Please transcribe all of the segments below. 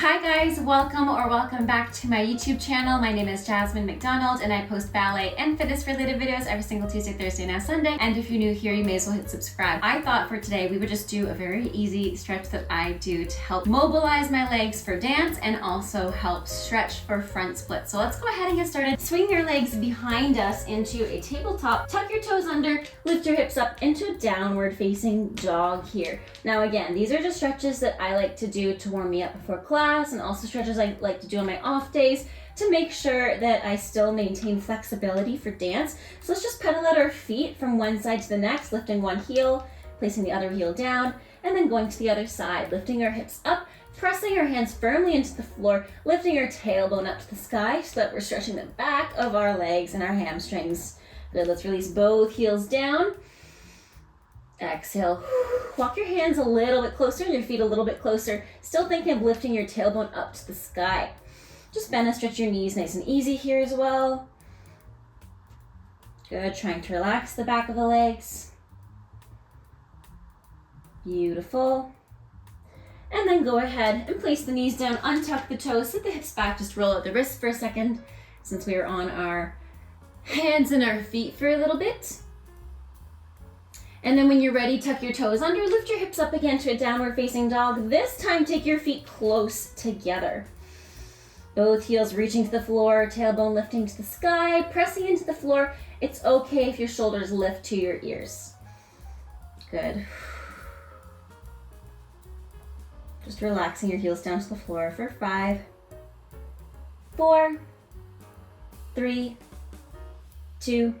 Hi guys, welcome back to my YouTube channel. My name is Jasmine McDonald and I post ballet and fitness related videos every single Tuesday, Thursday, and now Sunday. And if you're new here, you may as well hit subscribe. I thought for today we would just do a very easy stretch that I do to help mobilize my legs for dance and also help stretch for front split. So let's go ahead and get started. Swing your legs behind us into a tabletop, tuck your toes under, lift your hips up into a downward facing dog here. Now again, these are just stretches that I like to do to warm me up before class, and also stretches I like to do on my off days to make sure that I still maintain flexibility for dance. So let's just pedal out our feet from one side to the next, lifting one heel, placing the other heel down, and then going to the other side, lifting our hips up, pressing our hands firmly into the floor, lifting our tailbone up to the sky so that we're stretching the back of our legs and our hamstrings. Good, let's release both heels down. Exhale. Walk your hands a little bit closer and your feet a little bit closer. Still thinking of lifting your tailbone up to the sky. Just bend and stretch your knees nice and easy here as well. Good. Trying to relax the back of the legs. Beautiful. And then go ahead and place the knees down, untuck the toes, sit the hips back, just roll out the wrists for a second since we are on our hands and our feet for a little bit. And then when you're ready, tuck your toes under, lift your hips up again to a downward facing dog. This time, take your feet close together. Both heels reaching to the floor, tailbone lifting to the sky, pressing into the floor. It's okay if your shoulders lift to your ears. Good. Just relaxing your heels down to the floor for 5, 4, 3, 2,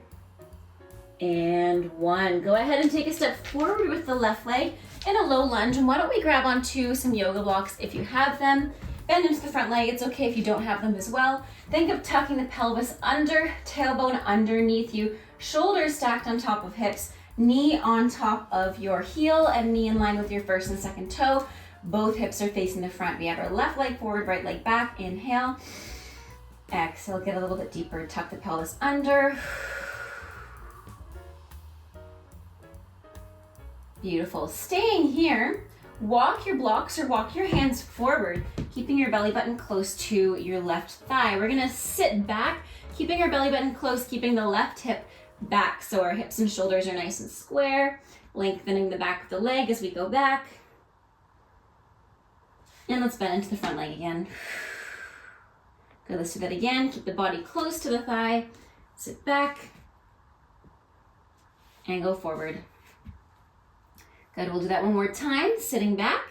and 1. Go ahead and take a step forward with the left leg in a low lunge. And why don't we grab onto some yoga blocks if you have them. Bend into the front leg. It's okay if you don't have them as well. Think of tucking the pelvis under, tailbone underneath you, shoulders stacked on top of hips, knee on top of your heel, and knee in line with your first and second toe. Both hips are facing the front. We have our left leg forward, right leg back. Inhale. Exhale, get a little bit deeper. Tuck the pelvis under. Beautiful. Staying here, walk your blocks or walk your hands forward, keeping your belly button close to your left thigh. We're gonna sit back, keeping our belly button close, keeping the left hip back so our hips and shoulders are nice and square, lengthening the back of the leg as we go back. And let's bend into the front leg again. Good, let's do that again. Keep the body close to the thigh, sit back, and go forward. Good, we'll do that one more time, sitting back.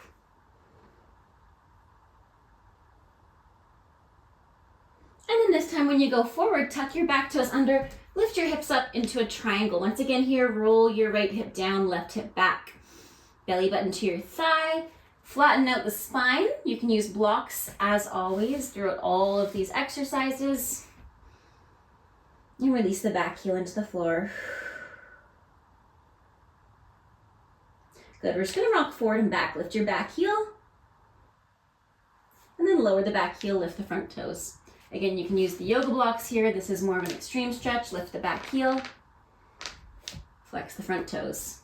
And then this time when you go forward, tuck your back toes under, lift your hips up into a triangle. Once again here, roll your right hip down, left hip back. Belly button to your thigh, flatten out the spine. You can use blocks as always throughout all of these exercises. And release the back heel into the floor. Good, we're just gonna rock forward and back. Lift your back heel, and then lower the back heel, lift the front toes. Again, you can use the yoga blocks here. This is more of an extreme stretch. Lift the back heel, flex the front toes.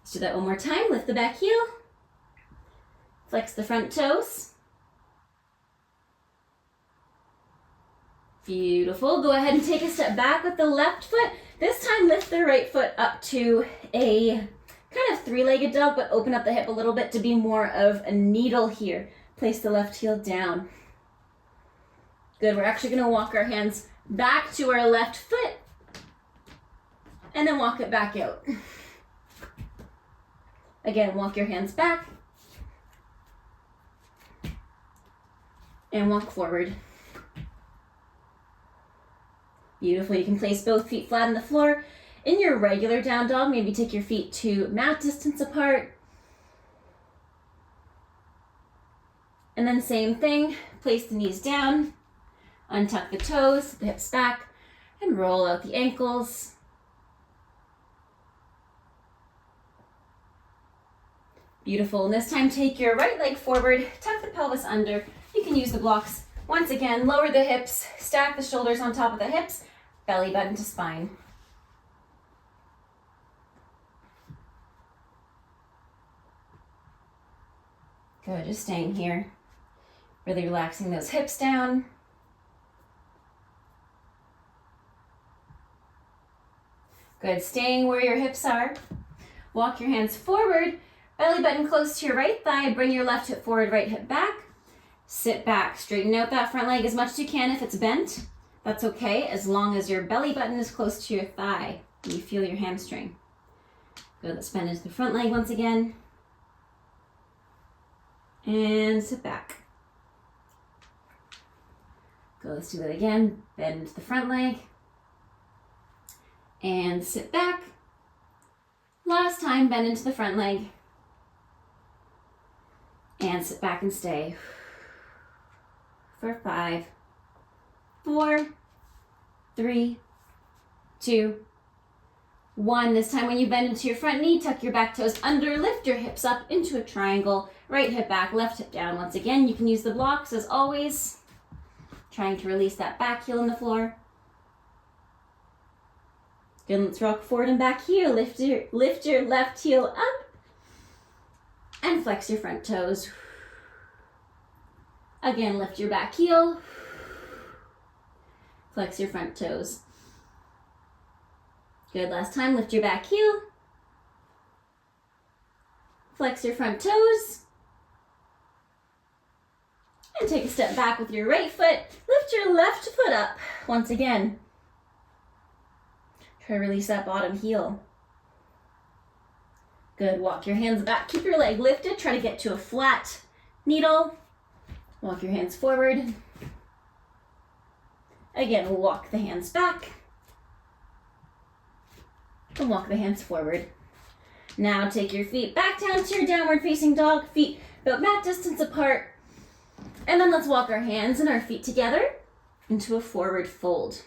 Let's do that one more time. Lift the back heel, flex the front toes. Beautiful. Go ahead and take a step back with the left foot. This time, lift the right foot up to a kind of three-legged dog, but open up the hip a little bit to be more of a needle here. Place the left heel down. Good, we're actually gonna walk our hands back to our left foot and then walk it back out. Again, walk your hands back and walk forward. Beautiful, you can place both feet flat on the floor. In your regular down dog, maybe take your feet to mat distance apart. And then same thing, place the knees down, untuck the toes, the hips back, and roll out the ankles. Beautiful, and this time take your right leg forward, tuck the pelvis under. You can use the blocks. Once again, lower the hips, stack the shoulders on top of the hips, belly button to spine. Good, just staying here. Really relaxing those hips down. Good, staying where your hips are. Walk your hands forward, belly button close to your right thigh, bring your left hip forward, right hip back. Sit back, straighten out that front leg as much as you can. If it's bent, that's okay, as long as your belly button is close to your thigh and you feel your hamstring. Good, let's bend into the front leg once again. And sit back. Good, let's do that again. Bend into the front leg. And sit back. Last time, bend into the front leg. And sit back and stay. For 5, 4, 3, 2, 1. This time when you bend into your front knee, tuck your back toes under, lift your hips up into a triangle, right hip back, left hip down. Once again, you can use the blocks as always, trying to release that back heel on the floor. Good, let's rock forward and back heel. Lift your left heel up and flex your front toes. Again, lift your back heel, flex your front toes. Good, last time, lift your back heel, flex your front toes, and take a step back with your right foot, lift your left foot up. Once again, try to release that bottom heel. Good, walk your hands back, keep your leg lifted, try to get to a flat needle. Walk your hands forward. Again, walk the hands back. And walk the hands forward. Now take your feet back down to your downward facing dog, feet about mat distance apart. And then let's walk our hands and our feet together into a forward fold.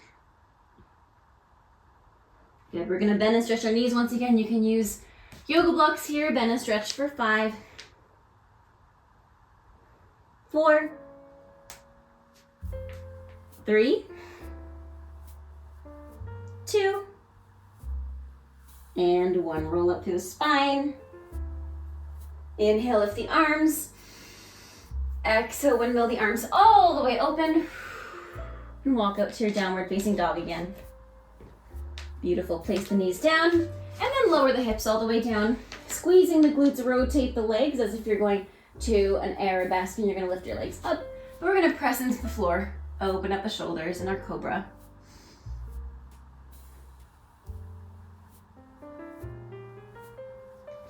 Good, we're gonna bend and stretch our knees once again. You can use yoga blocks here, bend and stretch for 5, 4, 3, 2, and 1. Roll up through the spine. Inhale, lift the arms. Exhale, windmill the arms all the way open. And walk out to your downward facing dog again. Beautiful, place the knees down, and then lower the hips all the way down. Squeezing the glutes, rotate the legs as if you're going to an arabesque and you're gonna lift your legs up. But we're gonna press into the floor, open up the shoulders in our cobra.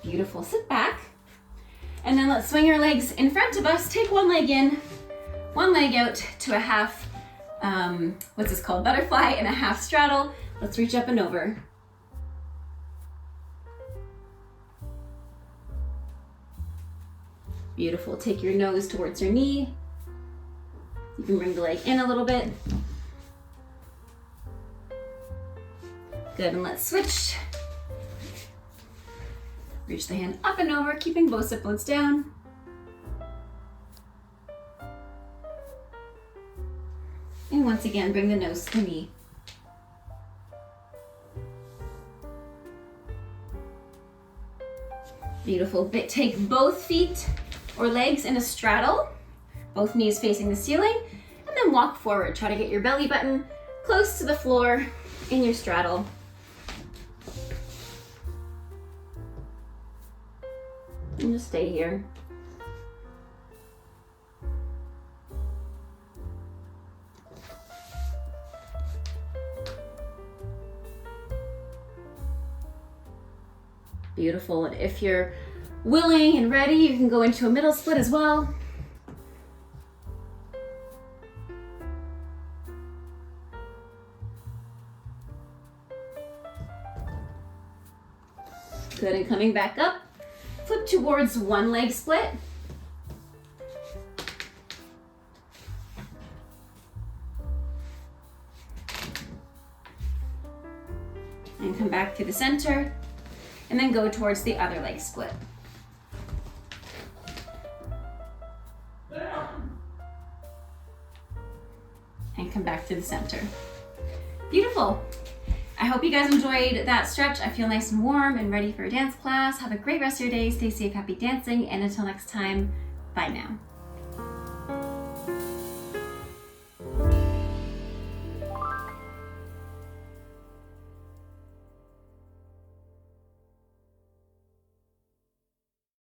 Beautiful, sit back. And then let's swing our legs in front of us. Take one leg in, one leg out to a half, what's this called? Butterfly and a half straddle. Let's reach up and over. Beautiful, take your nose towards your knee. You can bring the leg in a little bit. Good, and let's switch. Reach the hand up and over, keeping both sit bones down. And once again, bring the nose to the knee. Beautiful, take both feet or legs in a straddle, both knees facing the ceiling, and then walk forward. Try to get your belly button close to the floor in your straddle. And just stay here. Beautiful, and if you're willing and ready, you can go into a middle split as well. Good, and coming back up, flip towards one leg split. And come back to the center, and then go towards the other leg split. And come back to the center. Beautiful. I hope you guys enjoyed that stretch. I feel nice and warm and ready for a dance class. Have a great rest of your day. Stay safe, happy dancing, and until next time, bye now.